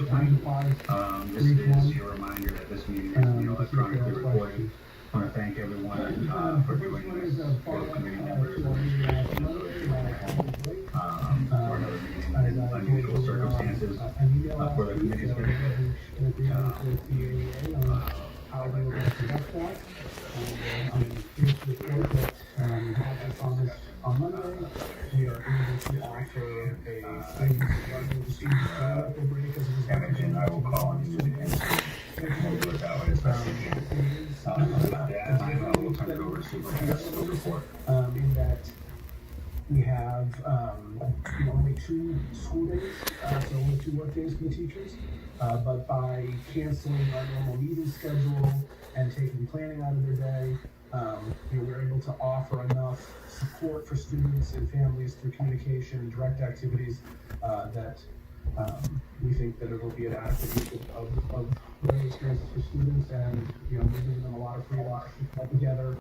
time. This is your your reminder that this meeting is being electronically recorded. I want to thank everyone for joining us, both committee members and those for another meeting in unusual circumstances. For the committee's How they were going to conduct that. I'm pleased to report that, as I promised on Monday, we are able to offer a 3-week learning to students during that break as a result of and I will call on you and we'll work out as best we can. With that, I will turn it over to Superintendent to report. In that we have only 2 school days, so only 2 work days for the teachers. But by canceling our normal meeting schedule and taking planning out of their day, we're able to offer enough support for students and families through communication and direct activities that we think that it will be an adequate use of learning experiences for students, and we're giving them a lot of free time together.